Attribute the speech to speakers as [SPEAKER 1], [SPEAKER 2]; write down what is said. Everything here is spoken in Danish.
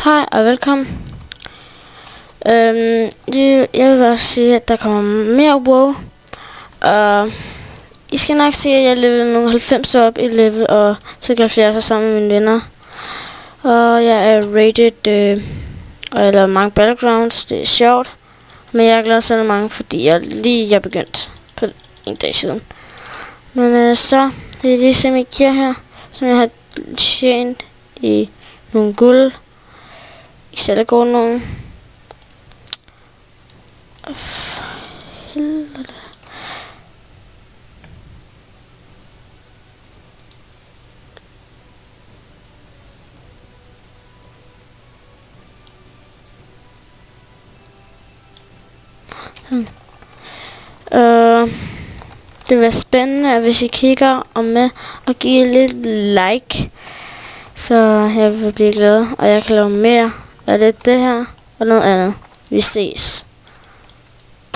[SPEAKER 1] Hej og velkommen. Jeg vil bare sige, at der kommer mere WoW. Og I skal nok se, at jeg level nogle 90 op i level, og så 70 sammen med mine venner. Og jeg er rated, og jeg laver mange battlegrounds, det er sjovt. Men jeg er glad for mange, fordi jeg begyndte på en dag siden. Men så, det er de som jeg giver her, som jeg har tjent i nogle guld. I selv går nogen. Helvede. Det vil være spændende, hvis I kigger og med og giver lidt like, så jeg vil blive glad, og jeg kan lave mere af det her og noget andet. Vi ses.